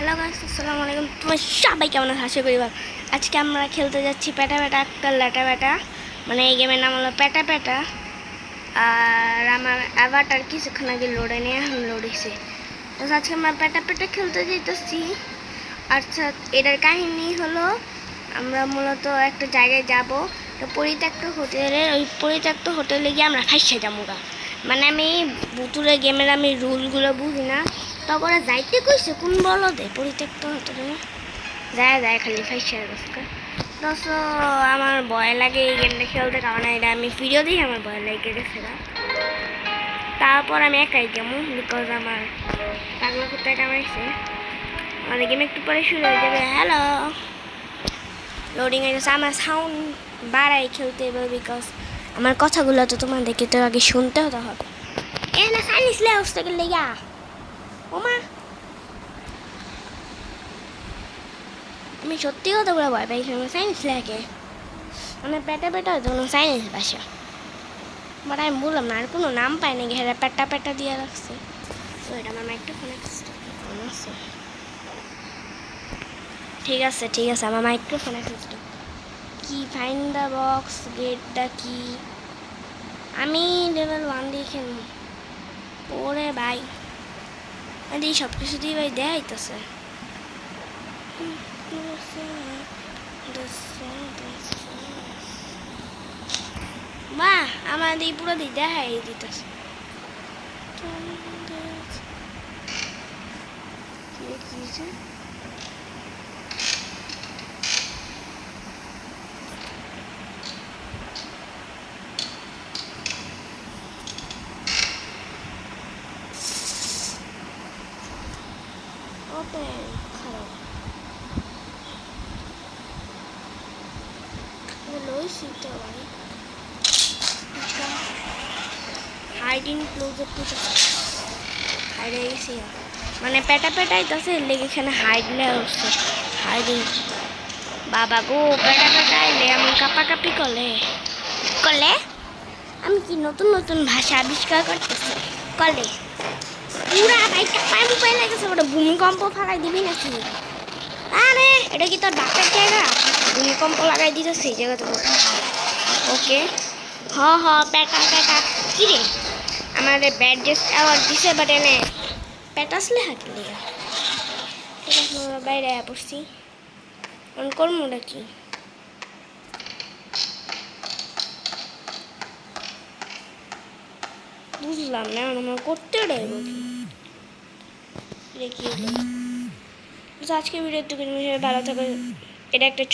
Hello guys, আসসালামু আলাইকুম। তোমার সবাই কেমন আছো? আশা করি ভালো। আজকে আমরা খেলতে যাচ্ছি প্যাটা প্যাটা একটা ল্যাটা প্যাটা, মানে এই গেমের নাম হলো প্যাটা প্যাটা। আর আমার অ্যাভাটার কিছুক্ষণ আগে লোডে নিয়ে এখন লোড হয়েছে। তো আজকে আমরা প্যাটা প্যাটা খেলতে যেতেছি। আচ্ছা, এটার কাহিনী হলো আমরা মূলত একটা জায়গায় যাব, তো পরিত্যক্ত হোটেলের ওই পরিত্যক্ত হোটেলে গিয়ে আমরা ফাইসা যাবো গা। মানে আমি বুতুরে গেমের আমি রুলগুলো বুঝি না, তারপরে যাইতে কইছে কোন বলো দে পরিত্যক্ত হোটেলে যায় খালি ফাইসা গেছে। দশ আমার ভয় লাগে এই গেমটা খেলতে, কারণ এটা আমি ভিডিও দিই আমার ভয় লাগে গেছে না। তারপর আমি একাই গেমু, বিকজ আমার পাগলা কুত্তায় কামাইছে। আমাদের গেম একটু পরে শুরু হয়ে যাবে। হ্যালো, লোডিং হয়ে গেছে। আমার সাউন্ড বাড়াই খেলতে হবে, বিকজ আমার কথাগুলো তো তোমাদেরকে তো আগে শুনতে হতে হবে। এ না সাইনিস লে আসতে গেলে ইয়া ওমা, আমি সত্যি কথা বলে ভয় পাই সাইনিস লেগে, মানে পেটা পেটা ধরুন সাইনিস ভাষা। বাট আমি বললাম না, আর কোনো নাম পাই না, ঘেরা পেটা পেটা দিয়ে রাখছে। তো এটা আমার মাইক্রোফোনে আছে। ঠিক আছে আমার মাইক্রোফোনে কি find the box, get the কি। আমি লেভেল 1 দিয়ে খেলব। ওরে ভাই, আমি সব কিছু দিয়ে ভাই দেখাইতেছে। বাহ, আমার দিয়ে পুরো দিয়ে দেখাই দিতেছে। Open. খারাপ লই সিটটা ভাই। হাইডিং ক্লোজের টু হাইড হয়ে গেছি, মানে পেটা পেটাই তো আছে লেগে এখানে হাইড নেওয়া হচ্ছে। হাইডিং বাবা গো, পেটা পেটাইলে এমন কাপাকাপি করলে করলে আমি কি নতুন নতুন ভাষা আবিষ্কার করতেছি করলে পুরা ভাই কাপায় মুপায় লাগেছে। ওটা ভূমিকম্প ফালাই দিবি নাকি? আরে এটা কি তোর ডাক্তার জায়গা? ভূমিকম্প লাগাই দিতে সেই জায়গাতে। ওকে হ পেটা পেটা কি রে, আমাদের ব্যাড ড্রেস অ্যাওয়ার্ড দিছে, বাট এনে পেটাসলে হাঁকি লিগা। ঠিক আছে, আমরা বাইরে পড়ছি। অন করমোটা কি বুঝলাম না, আমার করতে দেবো কি রেখে। আজকে ভিডিও একটু ভালো থাকবে। এটা একটা